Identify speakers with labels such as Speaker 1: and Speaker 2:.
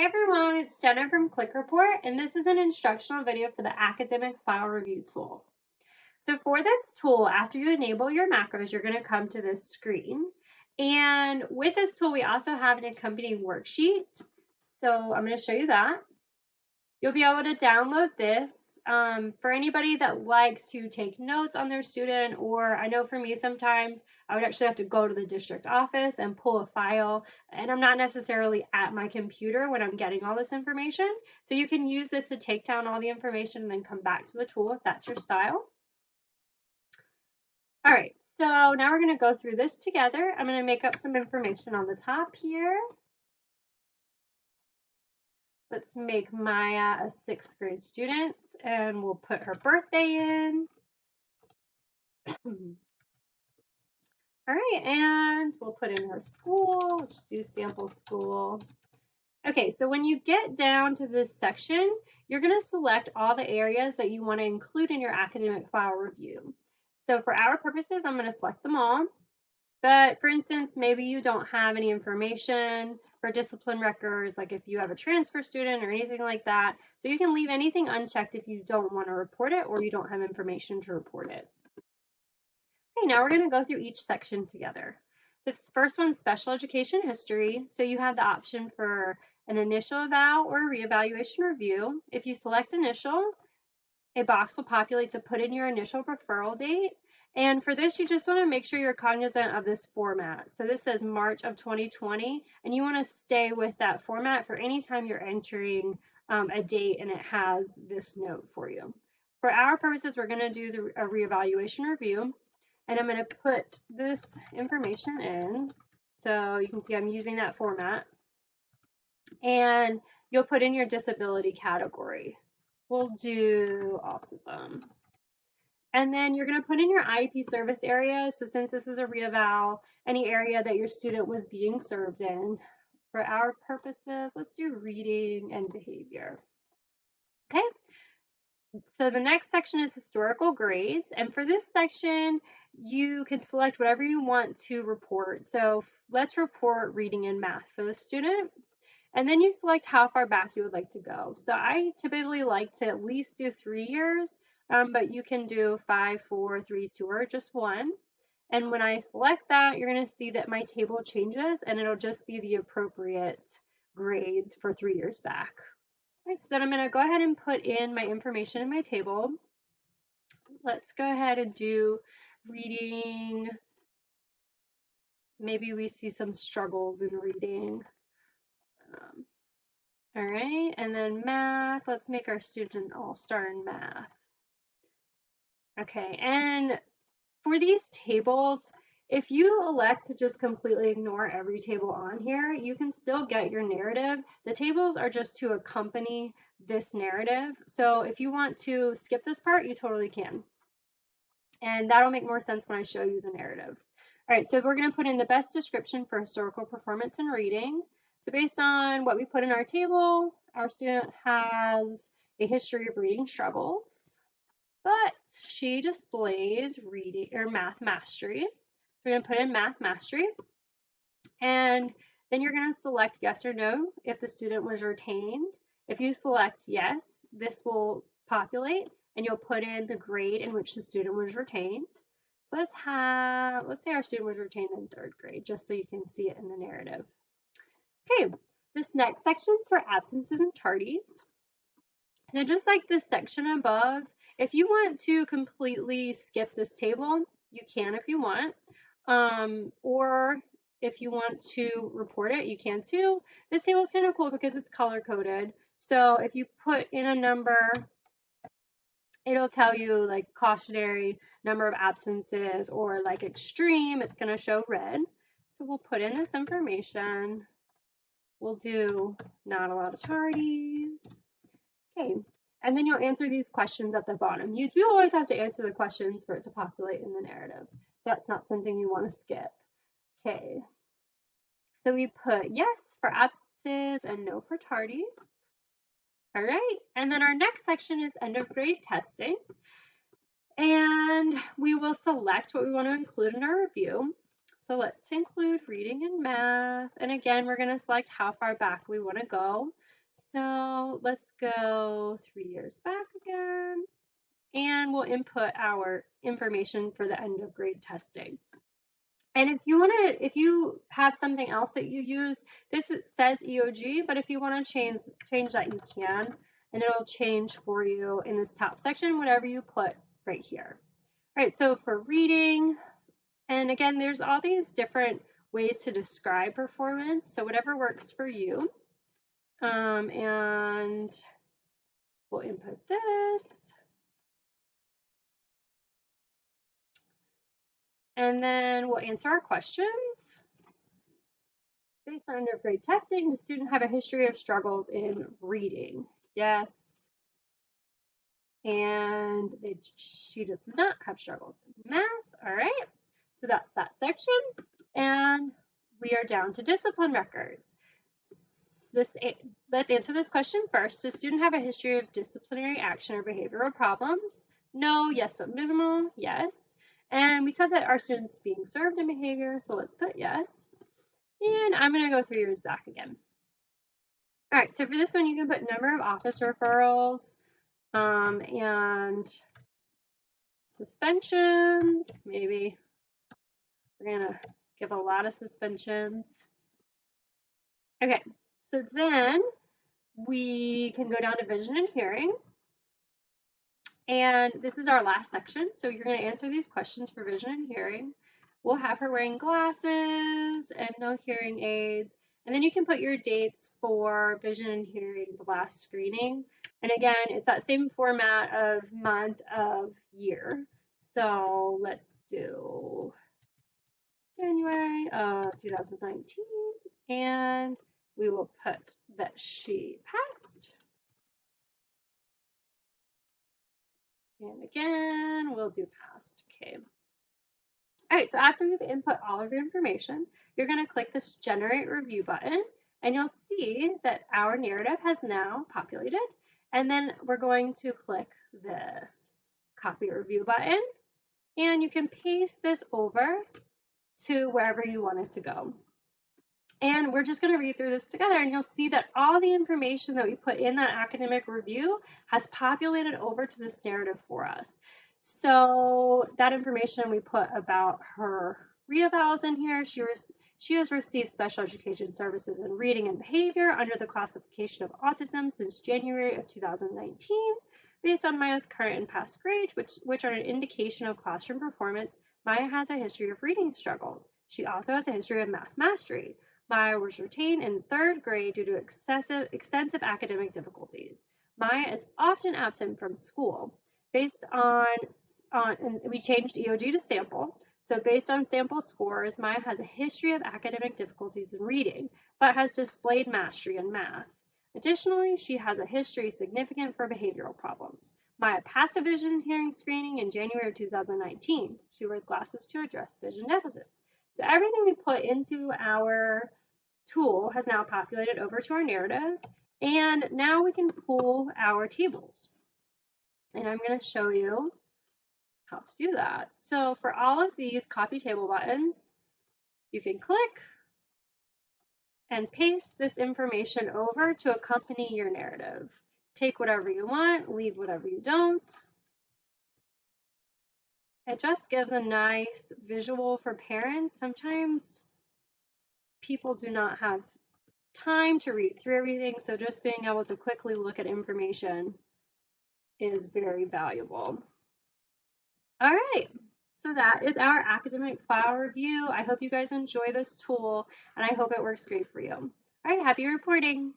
Speaker 1: Hey everyone, it's Jenna from Click Report, and this is an instructional video for the Academic File Review tool. So for this tool, after you enable your macros, you're going to come to this screen. And with this tool, we also have an accompanying worksheet. So I'm going to show you that. You'll be able to download this for anybody that likes to take notes on their student, or I know for me sometimes I would actually have to go to the district office and pull a file, and I'm not necessarily at my computer when I'm getting all this information. So you can use this to take down all the information and then come back to the tool if that's your style. All right, so now we're going to go through this together. I'm going to make up some information on the top here. Let's make Maya a 6th grade student, and we'll put her birthday in. All right, and we'll put in her school. Let's do sample school. Okay, so when you get down to this section, you're going to select all the areas that you want to include in your academic file review. So for our purposes, I'm going to select them all. But for instance, maybe you don't have any information for discipline records, like if you have a transfer student or anything like that. So you can leave anything unchecked if you don't want to report it or you don't have information to report it. Okay, now we're going to go through each section together. This first one's special education history. So you have the option for an initial eval or a reevaluation review. If you select initial, a box will populate to put in your initial referral date. And for this, you just want to make sure you're cognizant of this format. So this says March of 2020, and you want to stay with that format for any time you're entering a date and it has this note for you. For our purposes, we're going to do a reevaluation review, and I'm going to put this information in. So you can see I'm using that format. And you'll put in your disability category. We'll do autism. And then you're going to put in your IEP service area. So since this is a reeval, any area that your student was being served in. For our purposes, let's do reading and behavior. Okay. So the next section is historical grades. And for this section, you can select whatever you want to report. So let's report reading and math for the student. And then you select how far back you would like to go. So I typically like to at least do 3 years, but you can do 5, 4, 3, 2, or just 1. And when I select that, you're going to see that my table changes and it'll just be the appropriate grades for 3 years back. All right, so then I'm going to go ahead and put in my information in my table. Let's go ahead and do reading. Maybe we see some struggles in reading. All right, and then math, let's make our student all-star in math. Okay, and for these tables, if you elect to just completely ignore every table on here, you can still get your narrative. The tables are just to accompany this narrative. So if you want to skip this part, you totally can. And that'll make more sense when I show you the narrative. All right, so we're going to put in the best description for historical performance in reading. So based on what we put in our table, our student has a history of reading struggles, but she displays reading or math mastery. We're going to put in math mastery, and then you're going to select yes or no if the student was retained. If you select yes, this will populate, and you'll put in the grade in which the student was retained. So let's say our student was retained in 3rd grade, just so you can see it in the narrative. Okay, this next section is for absences and tardies. So just like this section above, if you want to completely skip this table, you can if you want. Or if you want to report it, you can too. This table is kind of cool because it's color-coded. So if you put in a number, it'll tell you like cautionary, number of absences, or like extreme, it's going to show red. So we'll put in this information. We'll do not a lot of tardies. Okay, and then you'll answer these questions at the bottom. You do always have to answer the questions for it to populate in the narrative. So that's not something you want to skip. Okay, so we put yes for absences and no for tardies. All right, and then our next section is end of grade testing. And we will select what we want to include in our review. So let's include reading and math. And again, we're going to select how far back we want to go. So let's go 3 years back again. And we'll input our information for the end of grade testing. And if you have something else that you use, this says EOG, but if you want to change that, you can, and it'll change for you in this top section, whatever you put right here. All right, so for reading, and again, there's all these different ways to describe performance, so whatever works for you. And we'll input this. And then we'll answer our questions. Based on end of grade testing, the student have a history of struggles in reading. Yes. And she does not have struggles in math. All right. So that's that section. And we are down to discipline records. Let's answer this question first. Does the student have a history of disciplinary action or behavioral problems? No, yes, but minimal, yes. And we said that our student's being served in behavior, so let's put yes. And I'm going to go 3 years back again. All right, so for this one, you can put number of office referrals and suspensions. Maybe we're going to give a lot of suspensions. Okay, so then we can go down to vision and hearing. And this is our last section. So you're going to answer these questions for vision and hearing. We'll have her wearing glasses and no hearing aids. And then you can put your dates for vision and hearing, the last screening. And again, it's that same format of month of year. So let's do January of 2019. And we will put that she passed. And again, we'll do passed. Okay. All right, so after you've input all of your information, you're going to click this Generate Review button, and you'll see that our narrative has now populated. And then we're going to click this Copy Review button, and you can paste this over to wherever you want it to go. And we're just going to read through this together, and you'll see that all the information that we put in that academic review has populated over to this narrative for us. So that information we put about her reevals in here. She has received special education services in reading and behavior under the classification of autism since January of 2019. Based on Maya's current and past grades, which are an indication of classroom performance, Maya has a history of reading struggles. She also has a history of math mastery. Maya was retained in 3rd grade due to extensive academic difficulties. Maya is often absent from school. Based on and we changed EOG to sample. So based on sample scores, Maya has a history of academic difficulties in reading, but has displayed mastery in math. Additionally, she has a history significant for behavioral problems. Maya passed a vision hearing screening in January of 2019. She wears glasses to address vision deficits. So everything we put into our tool has now populated over to our narrative, and now we can pull our tables. And I'm going to show you how to do that. So for all of these copy table buttons, you can click and paste this information over to accompany your narrative. Take whatever you want, leave whatever you don't. It just gives a nice visual for parents. Sometimes people do not have time to read through everything, so just being able to quickly look at information is very valuable. All right, so that is our academic file review. I hope you guys enjoy this tool, and I hope it works great for you. All right, happy reporting.